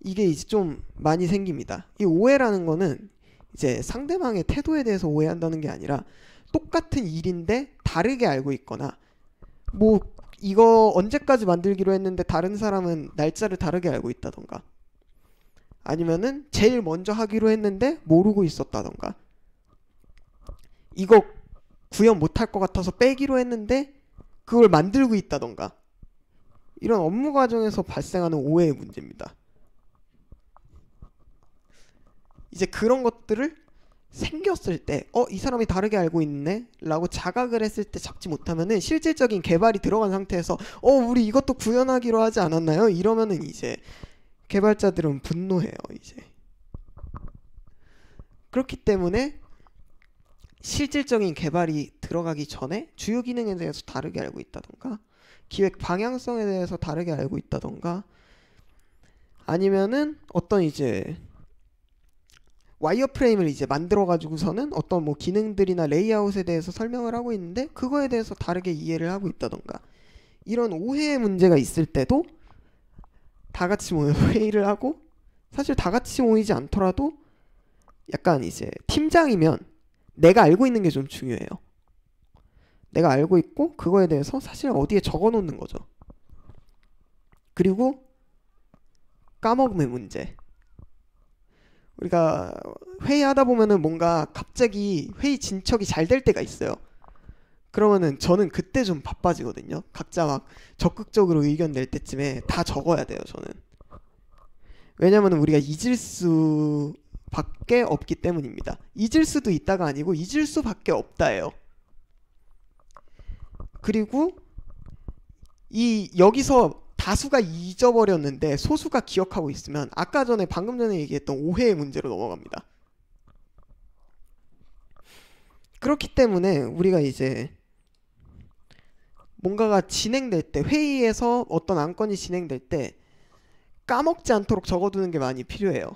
이게 이제 좀 많이 생깁니다. 이 오해라는 거는 이제 상대방의 태도에 대해서 오해한다는 게 아니라 똑같은 일인데 다르게 알고 있거나 뭐 이거 언제까지 만들기로 했는데 다른 사람은 날짜를 다르게 알고 있다던가 아니면은 제일 먼저 하기로 했는데 모르고 있었다던가 이거 구현 못할 것 같아서 빼기로 했는데 그걸 만들고 있다던가 이런 업무 과정에서 발생하는 오해의 문제입니다. 이제 그런 것들을 생겼을 때 이 사람이 다르게 알고 있네 라고 자각을 했을 때 잡지 못하면은 실질적인 개발이 들어간 상태에서 우리 이것도 구현하기로 하지 않았나요? 이러면은 이제 개발자들은 분노해요. 이제 그렇기 때문에 실질적인 개발이 들어가기 전에 주요 기능에 대해서 다르게 알고 있다던가 기획 방향성에 대해서 다르게 알고 있다던가 아니면은 어떤 이제 와이어프레임을 이제 만들어 가지고서는 어떤 뭐 기능들이나 레이아웃에 대해서 설명을 하고 있는데 그거에 대해서 다르게 이해를 하고 있다던가 이런 오해의 문제가 있을 때도 다 같이 모여서 회의를 하고 사실 다 같이 모이지 않더라도 약간 이제 팀장이면 내가 알고 있는 게 좀 중요해요. 내가 알고 있고 그거에 대해서 사실 어디에 적어 놓는 거죠. 그리고 까먹음의 문제. 우리가 회의하다 보면은 뭔가 갑자기 회의 진척이 잘 될 때가 있어요. 그러면은 저는 그때 좀 바빠지거든요. 각자 막 적극적으로 의견 낼 때쯤에 다 적어야 돼요. 저는. 왜냐면은 우리가 잊을 수밖에 없기 때문입니다. 잊을 수도 있다가 아니고 잊을 수밖에 없다예요. 그리고 여기서 다수가 잊어버렸는데 소수가 기억하고 있으면 아까 전에 방금 전에 얘기했던 오해의 문제로 넘어갑니다. 그렇기 때문에 우리가 이제 뭔가가 진행될 때 회의에서 어떤 안건이 진행될 때 까먹지 않도록 적어두는 게 많이 필요해요.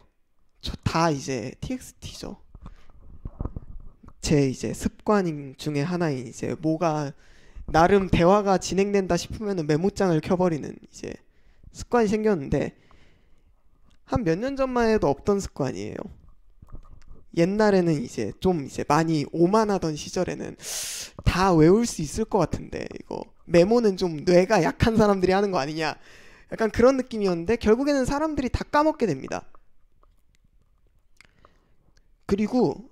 저 다 이제 TXT죠. 제 이제 습관 중에 하나인 이제 뭐가 나름 대화가 진행된다 싶으면은 메모장을 켜버리는 이제 습관이 생겼는데 한 몇 년 전만 해도 없던 습관이에요. 옛날에는 이제 좀 이제 많이 오만하던 시절에는 다 외울 수 있을 것 같은데 이거 메모는 좀 뇌가 약한 사람들이 하는 거 아니냐 약간 그런 느낌이었는데 결국에는 사람들이 다 까먹게 됩니다. 그리고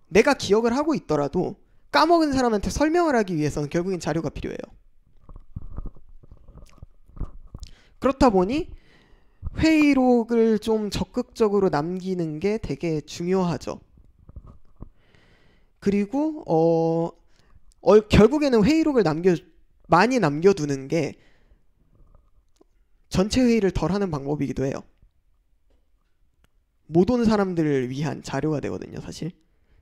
내가 기억을 하고 있더라도 까먹은 사람한테 설명을 하기 위해서는 결국엔 자료가 필요해요. 그렇다 보니 회의록을 좀 적극적으로 남기는 게 되게 중요하죠. 그리고 결국에는 회의록을 많이 남겨두는 게 전체 회의를 덜 하는 방법이기도 해요. 못 온 사람들을 위한 자료가 되거든요, 사실.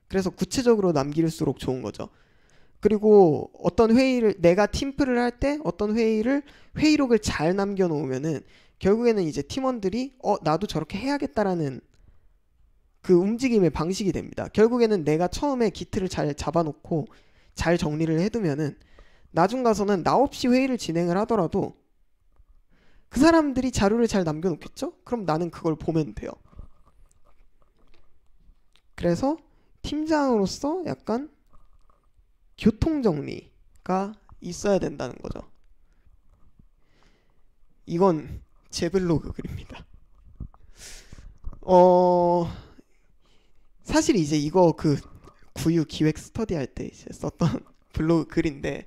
그래서 구체적으로 남길수록 좋은 거죠. 그리고 어떤 회의를 내가 팀플을 할 때 어떤 회의록을 잘 남겨놓으면은 결국에는 이제 팀원들이 나도 저렇게 해야겠다라는 그 움직임의 방식이 됩니다. 결국에는 내가 처음에 기틀을 잘 잡아놓고 잘 정리를 해두면은 나중 가서는 나 없이 회의를 진행을 하더라도 그 사람들이 자료를 잘 남겨놓겠죠? 그럼 나는 그걸 보면 돼요. 그래서 팀장으로서 약간 교통정리가 있어야 된다는 거죠. 이건 제 블로그 글입니다. 사실 이제 이거 그 구유 기획 스터디 할 때 이제 썼던 블로그 글인데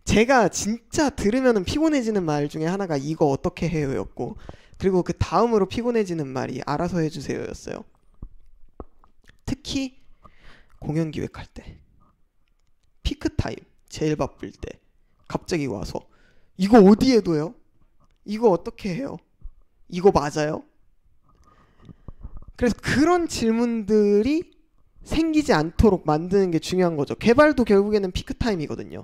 제가 진짜 들으면은 피곤해지는 말 중에 하나가 이거 어떻게 해요였고 그리고 그 다음으로 피곤해지는 말이 알아서 해주세요였어요. 특히 공연 기획할 때 피크 타임 제일 바쁠 때 갑자기 와서 이거 어디에 둬요? 이거 어떻게 해요? 이거 맞아요? 그래서 그런 질문들이 생기지 않도록 만드는 게 중요한 거죠. 개발도 결국에는 피크 타임이거든요.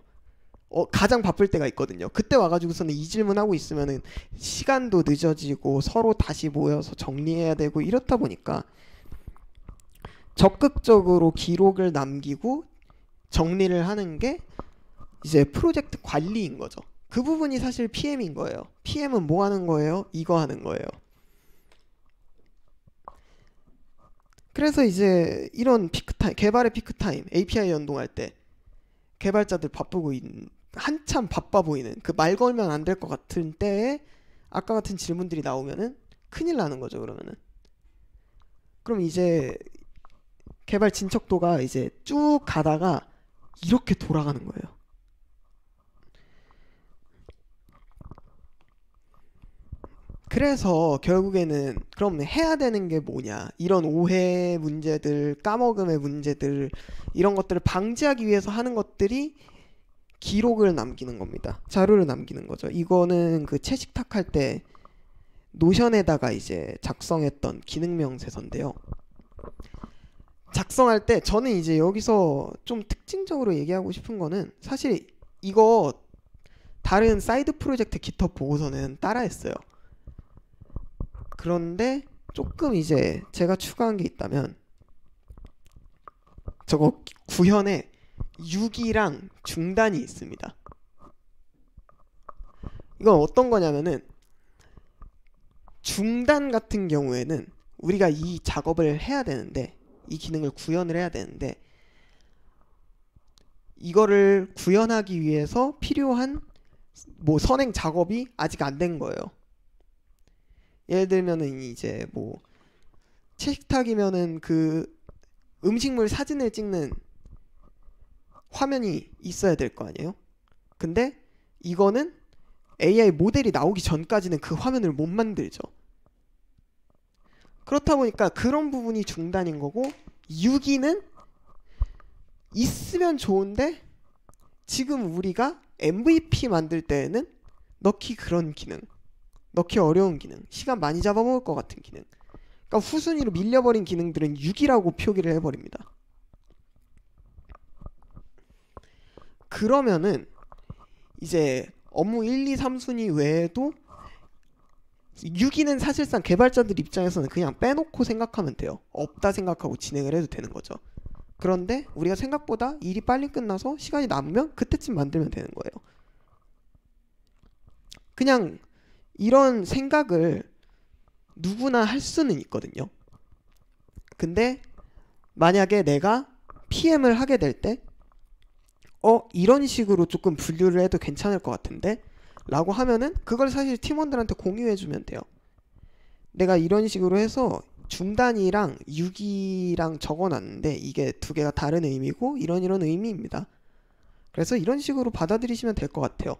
가장 바쁠 때가 있거든요. 그때 와가지고서는 이 질문하고 있으면은 시간도 늦어지고 서로 다시 모여서 정리해야 되고 이렇다 보니까 적극적으로 기록을 남기고 정리를 하는 게 이제 프로젝트 관리인 거죠. 그 부분이 사실 PM인 거예요. PM은 뭐 하는 거예요? 이거 하는 거예요. 그래서 이제 이런 피크타임, 개발의 피크타임, API 연동할 때 개발자들 한참 바빠 보이는 그 말 걸면 안 될 것 같은 때에 아까 같은 질문들이 나오면은 큰일 나는 거죠. 그럼 이제 개발 진척도가 이제 쭉 가다가 이렇게 돌아가는 거예요. 그래서 결국에는 그럼 해야 되는 게 뭐냐, 이런 오해 문제들, 까먹음의 문제들, 이런 것들을 방지하기 위해서 하는 것들이 기록을 남기는 겁니다. 자료를 남기는 거죠. 이거는 그 채식탁 할 때 노션에다가 이제 작성했던 기능명 세서인데요. 작성할 때 저는 이제 여기서 좀 특징적으로 얘기하고 싶은 거는 사실 이거 다른 사이드 프로젝트 깃허브 보고서는 따라했어요. 그런데 조금 이제 제가 추가한 게 있다면 저거 구현에 6이랑 중단이 있습니다. 이건 어떤 거냐면은 중단 같은 경우에는 우리가 이 작업을 해야 되는데 이 기능을 구현을 해야 되는데 이거를 구현하기 위해서 필요한 뭐 선행 작업이 아직 안 된 거예요. 예를 들면은 이제 뭐 채식탁이면은 그 음식물 사진을 찍는 화면이 있어야 될 거 아니에요? 근데 이거는 AI 모델이 나오기 전까지는 그 화면을 못 만들죠. 그렇다 보니까 그런 부분이 중단인 거고 6위는 있으면 좋은데 지금 우리가 MVP 만들 때에는 넣기 그런 기능, 넣기 어려운 기능, 시간 많이 잡아먹을 것 같은 기능, 그러니까 후순위로 밀려버린 기능들은 6이라고 표기를 해버립니다. 그러면은 이제 업무 1, 2, 3순위 외에도 6위는 사실상 개발자들 입장에서는 그냥 빼놓고 생각하면 돼요. 없다 생각하고 진행을 해도 되는 거죠. 그런데 우리가 생각보다 일이 빨리 끝나서 시간이 남으면 그때쯤 만들면 되는 거예요. 그냥 이런 생각을 누구나 할 수는 있거든요. 근데 만약에 내가 PM을 하게 될 때 이런 식으로 조금 분류를 해도 괜찮을 것 같은데 라고 하면은 그걸 사실 팀원들한테 공유해 주면 돼요. 내가 이런 식으로 해서 중단이랑 유기랑 적어놨는데 이게 두 개가 다른 의미고 이런 의미입니다. 그래서 이런 식으로 받아들이시면 될 것 같아요.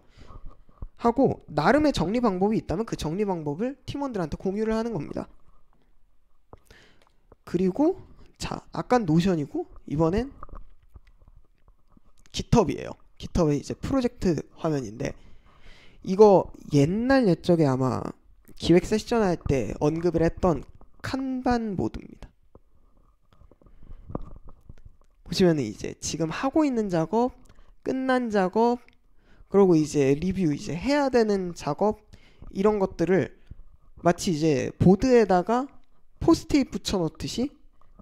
하고 나름의 정리 방법이 있다면 그 정리 방법을 팀원들한테 공유를 하는 겁니다. 그리고 자, 아깐 노션이고 이번엔 깃허브이에요. 깃허브의 이제 프로젝트 화면인데 이거 옛날 옛적에 아마 기획 세션 할 때 언급을 했던 칸반 보드입니다. 보시면 이제 지금 하고 있는 작업, 끝난 작업, 그리고 이제 리뷰 이제 해야 되는 작업 이런 것들을 마치 이제 보드에다가 포스트잇 붙여놓듯이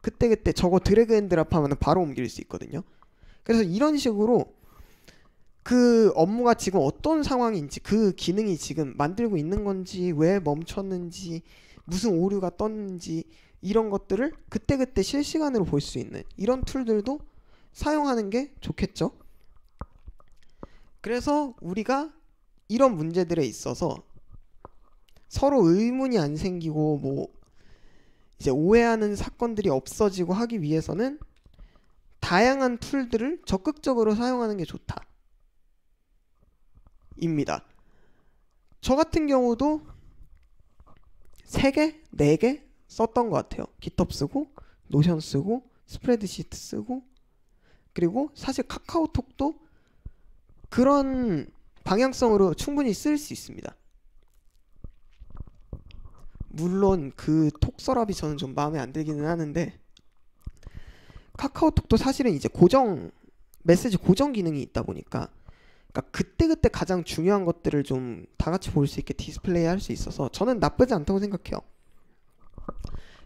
그때그때 저거 드래그 앤 드랍 하면 바로 옮길 수 있거든요. 그래서 이런 식으로 그 업무가 지금 어떤 상황인지 그 기능이 지금 만들고 있는 건지 왜 멈췄는지 무슨 오류가 떴는지 이런 것들을 그때그때 실시간으로 볼 수 있는 이런 툴들도 사용하는 게 좋겠죠. 그래서 우리가 이런 문제들에 있어서 서로 의문이 안 생기고 뭐 이제 오해하는 사건들이 없어지고 하기 위해서는 다양한 툴들을 적극적으로 사용하는 게 좋다. 입니다. 저 같은 경우도 3개, 4개 썼던 것 같아요. 깃허브 쓰고 노션 쓰고 스프레드시트 쓰고 그리고 사실 카카오톡도 그런 방향성으로 충분히 쓸 수 있습니다. 물론 그 톡 서랍이 저는 좀 마음에 안 들기는 하는데 카카오톡도 사실은 이제 메시지 고정 기능이 있다 보니까 그러니까 그때그때 가장 중요한 것들을 좀 다 같이 볼 수 있게 디스플레이 할 수 있어서 저는 나쁘지 않다고 생각해요.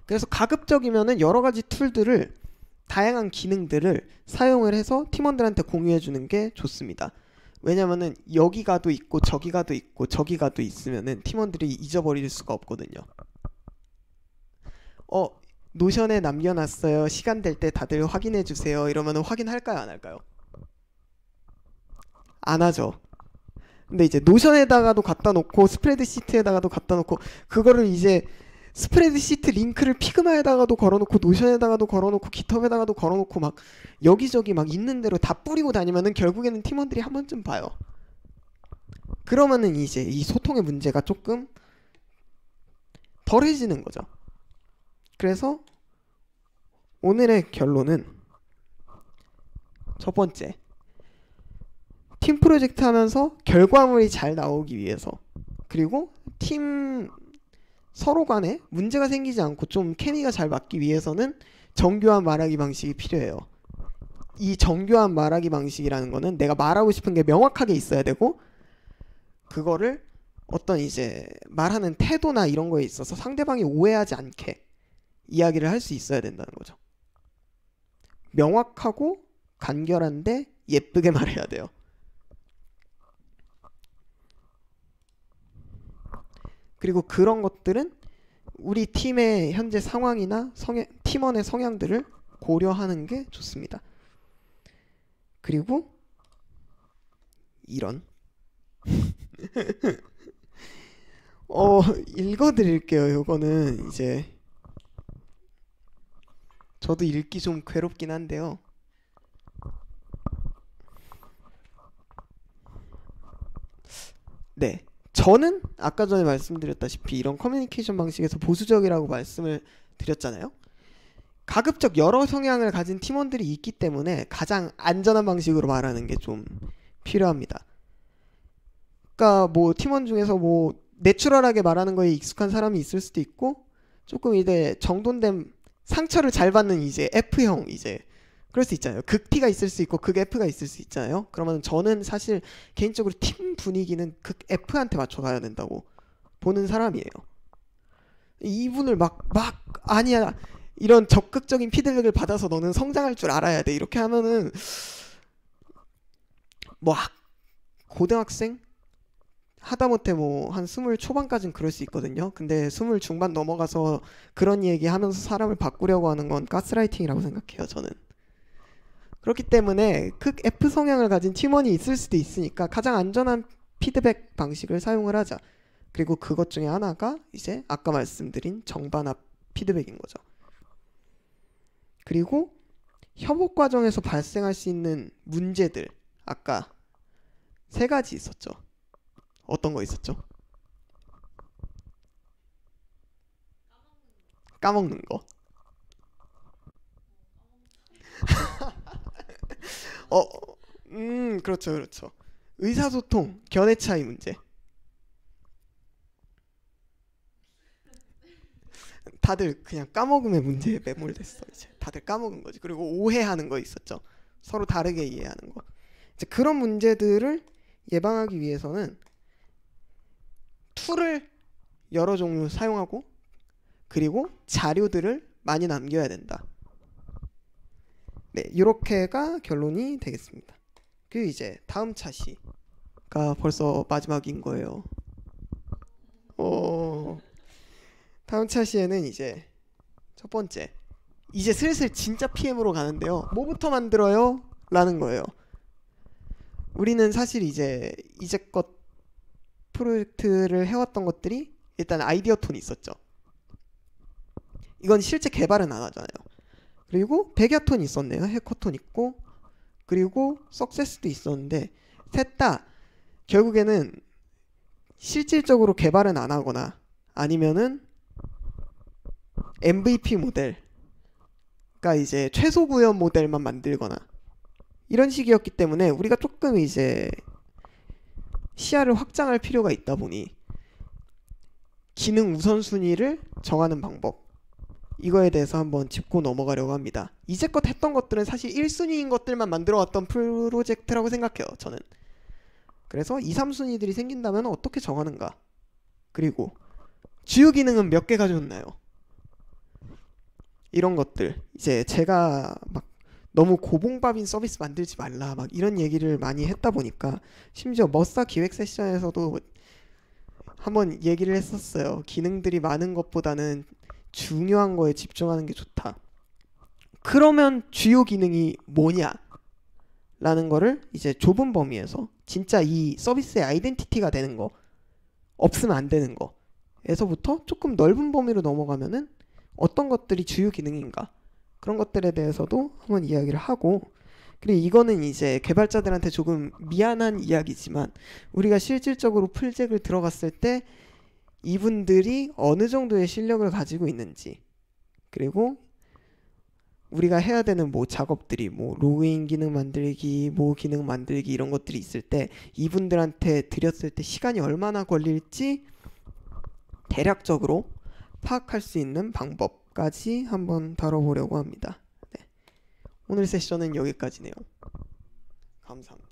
그래서 가급적이면은 여러 가지 툴들을 다양한 기능들을 사용을 해서 팀원들한테 공유해 주는 게 좋습니다. 왜냐면은 여기가도 있고 저기가도 있고 저기가도 있으면은 팀원들이 잊어버릴 수가 없거든요. 노션에 남겨놨어요. 시간 될 때 다들 확인해 주세요. 이러면은 확인할까요? 안 할까요? 안 하죠. 근데 이제 노션에다가도 갖다 놓고 스프레드시트에다가도 갖다 놓고 그거를 이제 스프레드시트 링크를 피그마에다가도 걸어놓고 노션에다가도 걸어놓고 깃허브에다가도 걸어놓고 막 여기저기 막 있는 대로 다 뿌리고 다니면은 결국에는 팀원들이 한 번쯤 봐요. 그러면은 이제 이 소통의 문제가 조금 덜해지는 거죠. 그래서 오늘의 결론은 첫 번째, 팀 프로젝트 하면서 결과물이 잘 나오기 위해서 그리고 팀 서로 간에 문제가 생기지 않고 좀 케미가 잘 맞기 위해서는 정교한 말하기 방식이 필요해요. 이 정교한 말하기 방식이라는 거는 내가 말하고 싶은 게 명확하게 있어야 되고 그거를 어떤 이제 말하는 태도나 이런 거에 있어서 상대방이 오해하지 않게 이야기를 할 수 있어야 된다는 거죠. 명확하고 간결한데 예쁘게 말해야 돼요. 그리고 그런 것들은 우리 팀의 현재 상황이나 팀원의 성향들을 고려하는 게 좋습니다. 그리고 이런 읽어드릴게요. 요거는 이제 저도 읽기 좀 괴롭긴 한데요. 네, 저는 아까 전에 말씀드렸다시피 이런 커뮤니케이션 방식에서 보수적이라고 말씀을 드렸잖아요. 가급적 여러 성향을 가진 팀원들이 있기 때문에 가장 안전한 방식으로 말하는 게 좀 필요합니다. 그러니까 뭐 팀원 중에서 뭐 내추럴하게 말하는 거에 익숙한 사람이 있을 수도 있고 조금 이제 정돈된 상처를 잘 받는 이제 F형 이제 그럴 수 있잖아요. 극 T가 있을 수 있고 극 F가 있을 수 있잖아요. 그러면 저는 사실 개인적으로 팀 분위기는 극 F한테 맞춰가야 된다고 보는 사람이에요. 이분을 아니야 이런 적극적인 피드백을 받아서 너는 성장할 줄 알아야 돼 이렇게 하면은 뭐 고등학생 하다못해 뭐 한 20 초반까지는 그럴 수 있거든요. 근데 20 중반 넘어가서 그런 얘기하면서 사람을 바꾸려고 하는 건 가스라이팅이라고 생각해요, 저는. 그렇기 때문에 극 F 성향을 가진 팀원이 있을 수도 있으니까 가장 안전한 피드백 방식을 사용을 하자. 그리고 그것 중에 하나가 이제 아까 말씀드린 정반합 피드백인 거죠. 그리고 협업 과정에서 발생할 수 있는 문제들, 아까 3가지 있었죠. 어떤 거 있었죠? 까먹는 거. 그렇죠, 그렇죠. 의사소통, 견해 차이 문제. 다들 그냥 까먹음의 문제에 매몰됐어. 이제 다들 까먹은 거지. 그리고 오해하는 거 있었죠. 서로 다르게 이해하는 거. 이제 그런 문제들을 예방하기 위해서는 툴을 여러 종류 사용하고 그리고 자료들을 많이 남겨야 된다. 네, 이렇게가 결론이 되겠습니다. 그리고 이제 다음 차시가 벌써 마지막인 거예요. 다음 차시에는 이제 첫 번째, 이제 슬슬 진짜 PM으로 가는데요. 뭐부터 만들어요? 라는 거예요. 우리는 사실 이제껏 프로젝트를 해왔던 것들이 일단 아이디어 톤이 있었죠. 이건 실제 개발은 안 하잖아요. 그리고 백야톤이 있었네요. 해커톤 있고 그리고 석세스도 있었는데 셋 다 결국에는 실질적으로 개발은 안 하거나 아니면은 MVP 모델, 그러니까 이제 최소 구현 모델만 만들거나 이런 식이었기 때문에 우리가 조금 이제 시야를 확장할 필요가 있다 보니 기능 우선순위를 정하는 방법, 이거에 대해서 한번 짚고 넘어가려고 합니다. 이제껏 했던 것들은 사실 1순위인 것들만 만들어 왔던 프로젝트라고 생각해요, 저는. 그래서 2, 3순위들이 생긴다면 어떻게 정하는가, 그리고 주요 기능은 몇 개 가져왔나요? 이런 것들, 이제 제가 막 너무 고봉밥인 서비스 만들지 말라 막 이런 얘기를 많이 했다 보니까 심지어 머싸 기획 세션에서도 한번 얘기를 했었어요. 기능들이 많은 것보다는 중요한 거에 집중하는 게 좋다. 그러면 주요 기능이 뭐냐? 라는 거를 이제 좁은 범위에서 진짜 이 서비스의 아이덴티티가 되는 거, 없으면 안 되는 거 에서부터 조금 넓은 범위로 넘어가면은 어떤 것들이 주요 기능인가, 그런 것들에 대해서도 한번 이야기를 하고, 그리고 이거는 이제 개발자들한테 조금 미안한 이야기지만 우리가 실질적으로 프로젝트를 들어갔을 때 이분들이 어느 정도의 실력을 가지고 있는지, 그리고 우리가 해야 되는 뭐 작업들이 뭐 로그인 기능 만들기, 뭐 기능 만들기 이런 것들이 있을 때 이분들한테 드렸을 때 시간이 얼마나 걸릴지 대략적으로 파악할 수 있는 방법까지 한번 다뤄보려고 합니다. 네. 오늘 세션은 여기까지네요. 감사합니다.